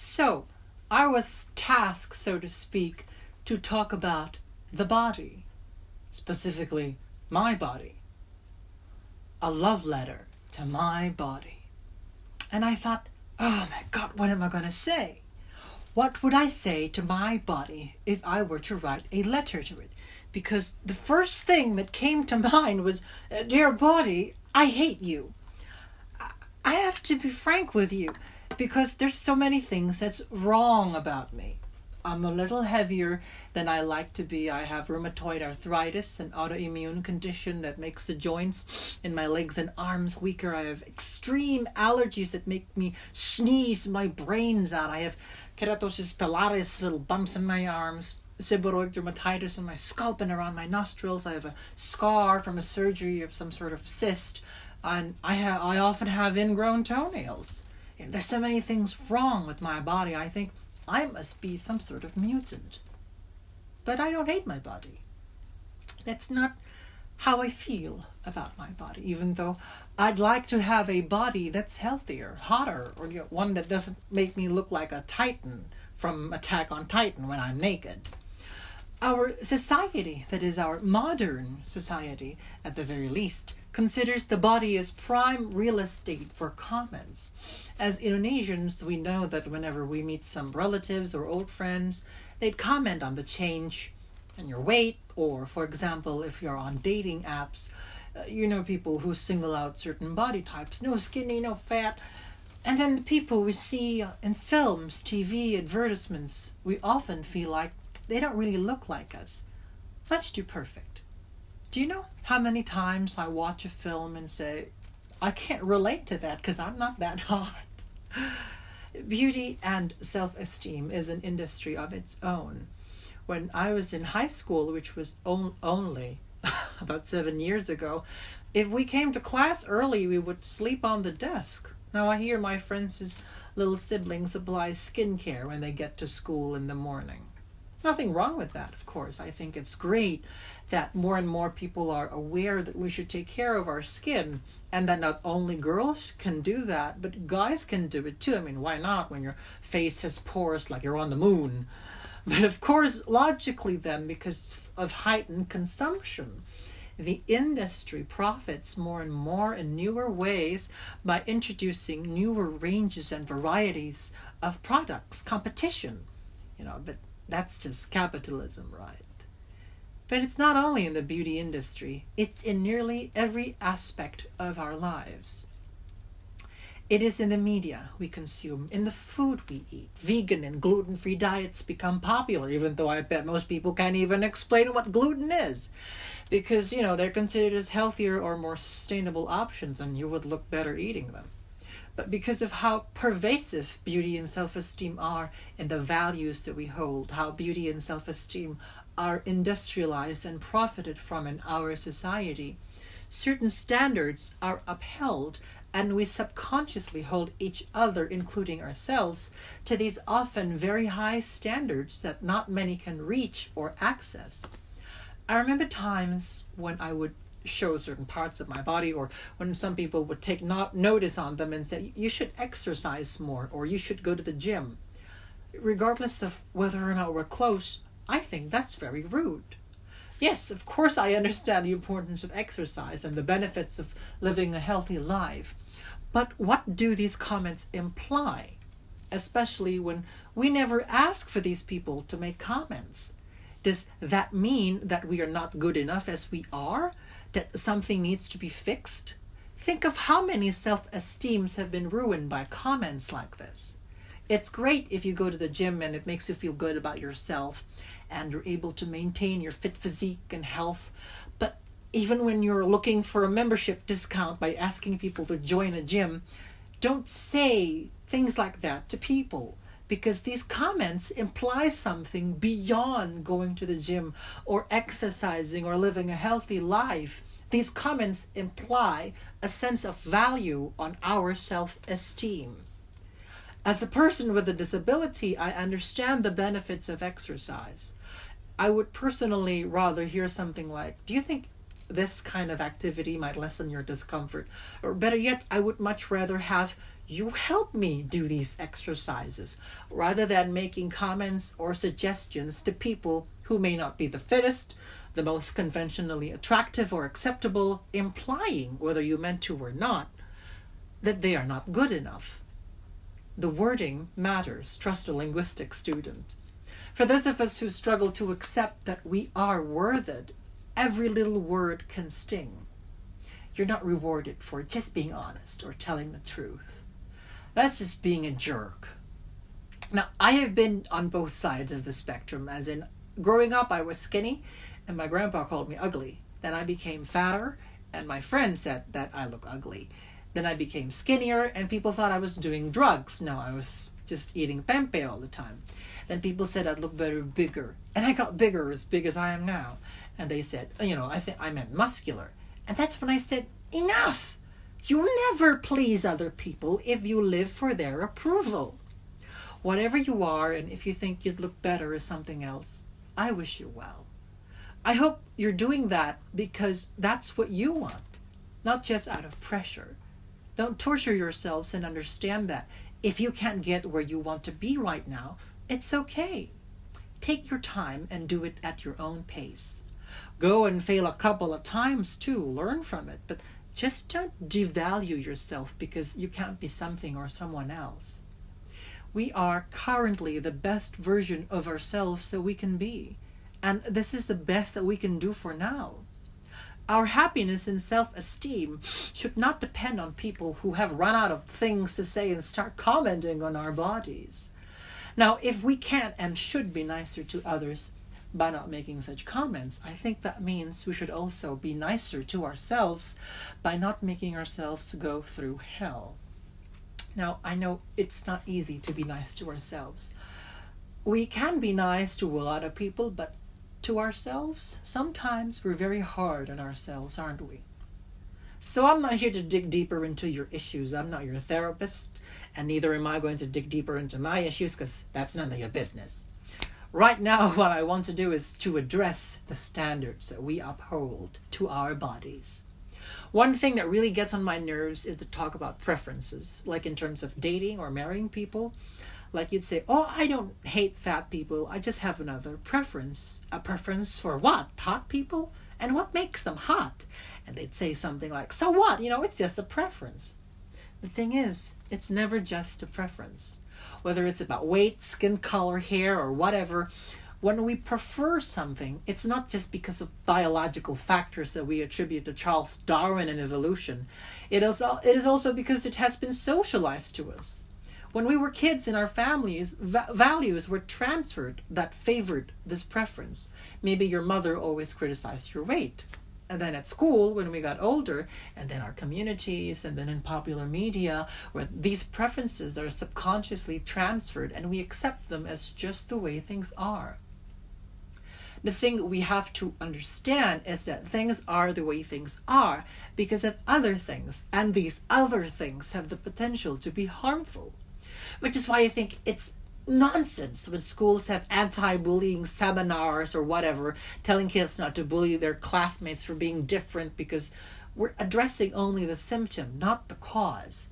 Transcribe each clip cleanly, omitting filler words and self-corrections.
So, I was tasked, so to speak, to talk about the body, specifically my body. A love letter to my body. And I thought, oh my God, what am I going to say? What would I say to my body if I were to write a letter to it? Because the first thing that came to mind was, dear body, I hate you. I have to be frank with you because there's so many things that's wrong about me. I'm a little heavier than I like to be. I have rheumatoid arthritis, an autoimmune condition that makes the joints in my legs and arms weaker. I have extreme allergies that make me sneeze my brains out. I have keratosis pilaris, little bumps in my arms, seborrheic dermatitis on my scalp and around my nostrils. I have a scar from a surgery of some sort of cyst. And I often have ingrown toenails. And there's so many things wrong with my body. I think I must be some sort of mutant. But I don't hate my body. That's not how I feel about my body, even though I'd like to have a body that's healthier, hotter, or one that doesn't make me look like a Titan from Attack on Titan when I'm naked. Our society, that is our modern society at the very least, considers the body as prime real estate for comments. As Indonesians, we know that whenever we meet some relatives or old friends, they'd comment on the change in your weight, or for example, if you're on dating apps, people who single out certain body types, no skinny, no fat. And then the people we see in films, TV, advertisements, we often feel like they don't really look like us. Much too perfect. Do you know how many times I watch a film and say, I can't relate to that because I'm not that hot? Beauty and self-esteem is an industry of its own. When I was in high school, which was only about 7 years ago, if we came to class early, we would sleep on the desk. Now I hear my friends' little siblings apply skincare when they get to school in the morning. Nothing wrong with that, of course. I think it's great that more and more people are aware that we should take care of our skin, and that not only girls can do that, but guys can do it too. I mean, why not when your face has pores like you're on the moon? But of course, logically then, because of heightened consumption, the industry profits more and more in newer ways by introducing newer ranges and varieties of products, competition, but that's just capitalism, right? But it's not only in the beauty industry, it's in nearly every aspect of our lives. It is in the media we consume, in the food we eat. Vegan and gluten-free diets become popular, even though I bet most people can't even explain what gluten is. Because, they're considered as healthier or more sustainable options, and you would look better eating them. But because of how pervasive beauty and self-esteem are and the values that we hold, how beauty and self-esteem are industrialized and profited from in our society, certain standards are upheld, and we subconsciously hold each other, including ourselves, to these often very high standards that not many can reach or access. I remember times when I would show certain parts of my body, or when some people would take notice on them and say, you should exercise more, or you should go to the gym. Regardless of whether or not we're close, I think that's very rude. Yes, of course I understand the importance of exercise and the benefits of living a healthy life. But what do these comments imply? Especially when we never ask for these people to make comments. Does that mean that we are not good enough as we are? That something needs to be fixed? Think of how many self-esteems have been ruined by comments like this. It's great if you go to the gym and it makes you feel good about yourself and you're able to maintain your fit physique and health. But even when you're looking for a membership discount by asking people to join a gym, don't say things like that to people, because these comments imply something beyond going to the gym or exercising or living a healthy life. These comments imply a sense of value on our self-esteem. As a person with a disability, I understand the benefits of exercise. I would personally rather hear something like, do you think this kind of activity might lessen your discomfort? Or better yet, I would much rather have you help me do these exercises, rather than making comments or suggestions to people who may not be the fittest, the most conventionally attractive or acceptable, implying, whether you meant to or not, that they are not good enough. The wording matters, trust a linguistics student. For those of us who struggle to accept that we are worthed, every little word can sting. You're not rewarded for just being honest or telling the truth. That's just being a jerk. Now, I have been on both sides of the spectrum, as in, growing up I was skinny, and my grandpa called me ugly. Then I became fatter, and my friend said that I look ugly. Then I became skinnier, and people thought I was doing drugs. No, I was just eating tempeh all the time. Then people said I'd look better bigger, and I got bigger, as big as I am now. And they said, I think I meant muscular. And that's when I said, enough! You'll never please other people if you live for their approval. Whatever you are, and if you think you'd look better as something else, I wish you well. I hope you're doing that because that's what you want, not just out of pressure. Don't torture yourselves, and understand that if you can't get where you want to be right now, it's okay. Take your time and do it at your own pace. Go and fail a couple of times too, learn from it, but just don't devalue yourself because you can't be something or someone else. We are currently the best version of ourselves that we can be, and this is the best that we can do for now. Our happiness and self-esteem should not depend on people who have run out of things to say and start commenting on our bodies. Now, if we can and should be nicer to others by not making such comments, I think that means we should also be nicer to ourselves by not making ourselves go through hell. Now, I know it's not easy to be nice to ourselves. We can be nice to a lot of people, but to ourselves, sometimes we're very hard on ourselves, aren't we? So I'm not here to dig deeper into your issues. I'm not your therapist, and neither am I going to dig deeper into my issues, because that's none of your business. Right now, what I want to do is to address the standards that we uphold to our bodies. One thing that really gets on my nerves is to talk about preferences, like in terms of dating or marrying people. Like you'd say, oh, I don't hate fat people, I just have another preference. A preference for what? Hot people? And what makes them hot? And they'd say something like, so what? It's just a preference. The thing is, it's never just a preference. Whether it's about weight, skin color, hair, or whatever, when we prefer something, it's not just because of biological factors that we attribute to Charles Darwin and evolution. It is also because it has been socialized to us. When we were kids in our families, values were transferred that favored this preference. Maybe your mother always criticized your weight. And then at school, when we got older, and then our communities, and then in popular media, where these preferences are subconsciously transferred and we accept them as just the way things are. The thing we have to understand is that things are the way things are because of other things, and these other things have the potential to be harmful. Which is why I think it's nonsense when schools have anti-bullying seminars or whatever, telling kids not to bully their classmates for being different, because we're addressing only the symptom, not the cause.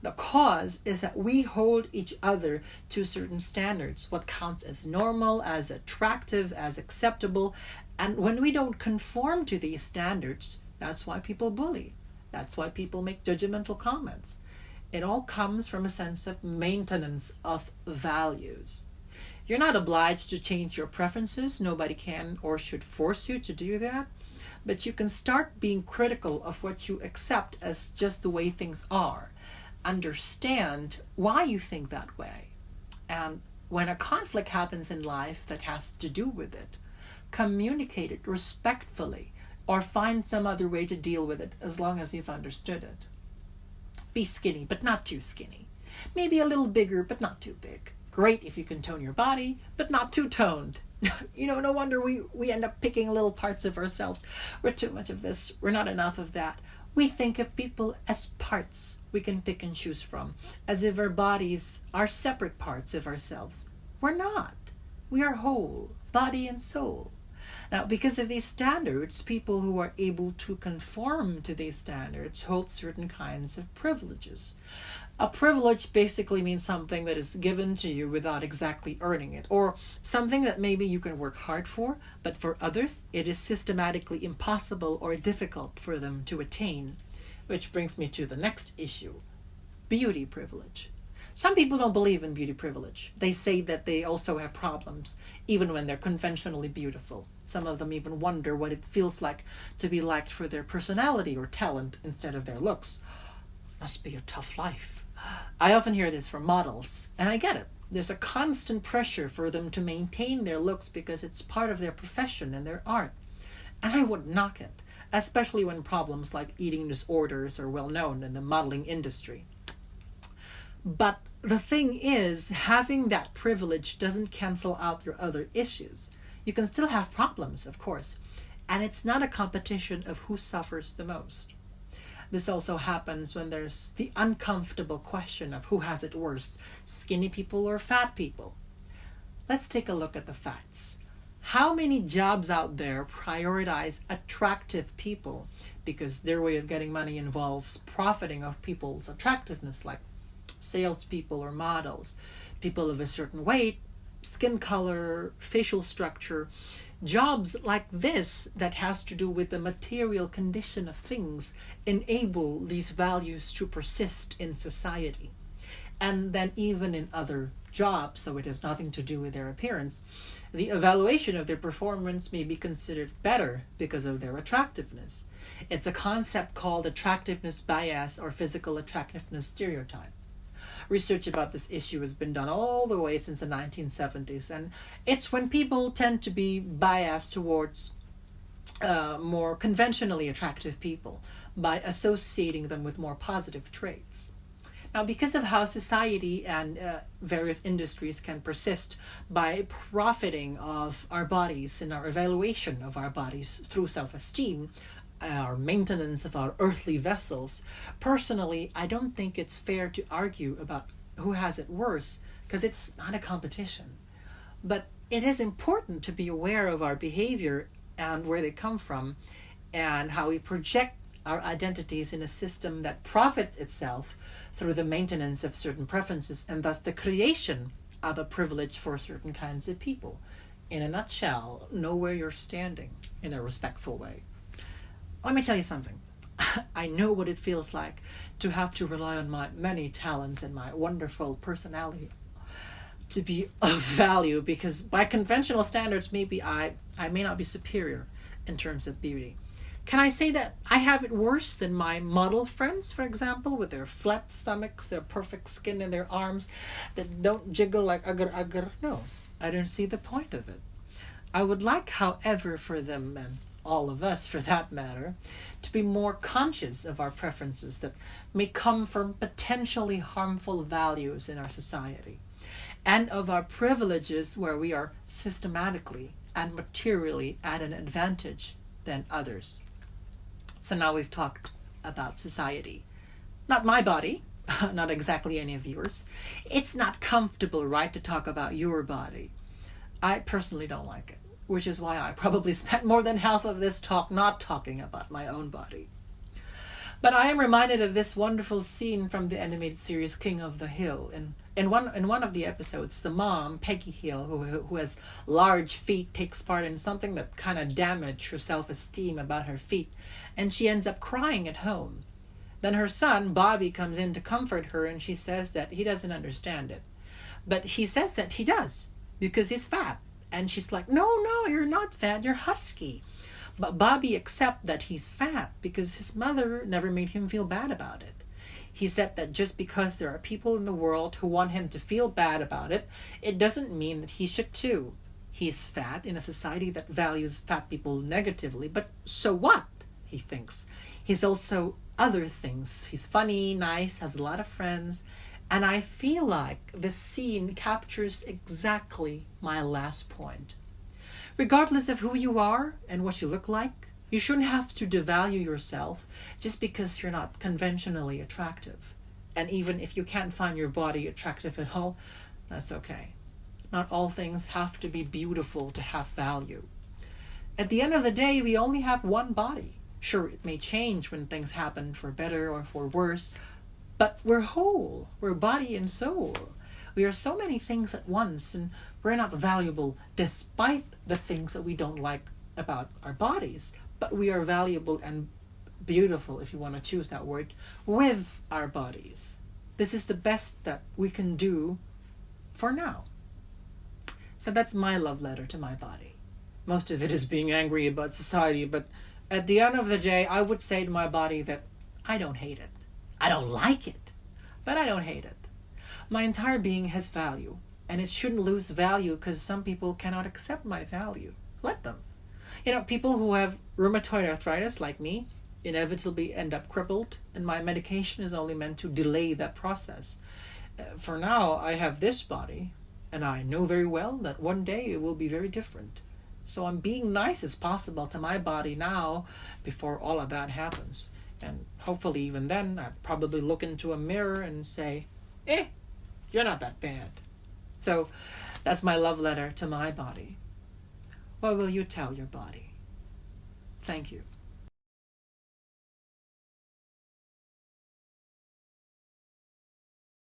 The cause is that we hold each other to certain standards, what counts as normal, as attractive, as acceptable, and when we don't conform to these standards, that's why people bully. That's why people make judgmental comments. It all comes from a sense of maintenance of values. You're not obliged to change your preferences. Nobody can or should force you to do that. But you can start being critical of what you accept as just the way things are. Understand why you think that way. And when a conflict happens in life that has to do with it, communicate it respectfully or find some other way to deal with it as long as you've understood it. Be skinny, but not too skinny. Maybe a little bigger, but not too big. Great if you can tone your body, but not too toned. No wonder we end up picking little parts of ourselves. We're too much of this. We're not enough of that. We think of people as parts we can pick and choose from, as if our bodies are separate parts of ourselves. We're not. We are whole, body and soul. Now, because of these standards, people who are able to conform to these standards hold certain kinds of privileges. A privilege basically means something that is given to you without exactly earning it, or something that maybe you can work hard for, but for others it is systematically impossible or difficult for them to attain. Which brings me to the next issue, beauty privilege. Some people don't believe in beauty privilege. They say that they also have problems, even when they're conventionally beautiful. Some of them even wonder what it feels like to be liked for their personality or talent instead of their looks. Must be a tough life. I often hear this from models, and I get it. There's a constant pressure for them to maintain their looks because it's part of their profession and their art. And I wouldn't knock it, especially when problems like eating disorders are well known in the modeling industry. But the thing is, having that privilege doesn't cancel out your other issues. You can still have problems, of course, and it's not a competition of who suffers the most. This also happens when there's the uncomfortable question of who has it worse, skinny people or fat people. Let's take a look at the facts. How many jobs out there prioritize attractive people because their way of getting money involves profiting off people's attractiveness, like salespeople or models, people of a certain weight, skin color, facial structure. Jobs like this that has to do with the material condition of things enable these values to persist in society. And then even in other jobs, so it has nothing to do with their appearance, the evaluation of their performance may be considered better because of their attractiveness. It's a concept called attractiveness bias or physical attractiveness stereotype. Research about this issue has been done all the way since the 1970s, and it's when people tend to be biased towards more conventionally attractive people by associating them with more positive traits. Now, because of how society and various industries can persist by profiting of our bodies and our evaluation of our bodies through self-esteem, our maintenance of our earthly vessels, personally, I don't think it's fair to argue about who has it worse, because it's not a competition. But it is important to be aware of our behavior and where they come from, and how we project our identities in a system that profits itself through the maintenance of certain preferences and thus the creation of a privilege for certain kinds of people. In a nutshell, know where you're standing in a respectful way. Let me tell you something. I know what it feels like to have to rely on my many talents and my wonderful personality to be of value, because by conventional standards, maybe I may not be superior in terms of beauty. Can I say that I have it worse than my model friends, for example, with their flat stomachs, their perfect skin, and their arms that don't jiggle like agar? No, I don't see the point of it. I would like, however, for them, and all of us for that matter, to be more conscious of our preferences that may come from potentially harmful values in our society, and of our privileges where we are systematically and materially at an advantage than others. So now we've talked about society. Not my body, not exactly any of yours. It's not comfortable, right, to talk about your body. I personally don't like it, which is why I probably spent more than half of this talk not talking about my own body. But I am reminded of this wonderful scene from the animated series King of the Hill. In one of the episodes, the mom, Peggy Hill, who has large feet, takes part in something that kind of damaged her self-esteem about her feet, and she ends up crying at home. Then her son, Bobby, comes in to comfort her, and she says that he doesn't understand it. But he says that he does, because he's fat. And she's like, no, you're not fat, you're husky. But Bobby accepts that he's fat because his mother never made him feel bad about it. He said that just because there are people in the world who want him to feel bad about it, it doesn't mean that he should too. He's fat in a society that values fat people negatively, but so what, he thinks. He's also other things. He's funny, nice, has a lot of friends. And I feel like this scene captures exactly my last point. Regardless of who you are and what you look like, you shouldn't have to devalue yourself just because you're not conventionally attractive. And even if you can't find your body attractive at all, that's okay. Not all things have to be beautiful to have value. At the end of the day, we only have one body. Sure, it may change when things happen for better or for worse, But we're whole. We're body and soul. We are so many things at once, and we're not valuable despite the things that we don't like about our bodies. But we are valuable and beautiful, if you want to choose that word, with our bodies. This is the best that we can do for now. So that's my love letter to my body. Most of it is being angry about society, but at the end of the day, I would say to my body that I don't hate it. I don't like it, but I don't hate it. My entire being has value, and it shouldn't lose value because some people cannot accept my value. Let them. People who have rheumatoid arthritis like me inevitably end up crippled, and my medication is only meant to delay that process. For now, I have this body, and I know very well that one day it will be very different. So I'm being nice as possible to my body now before all of that happens. And hopefully even then, I'd probably look into a mirror and say, you're not that bad. So that's my love letter to my body. What will you tell your body? Thank you.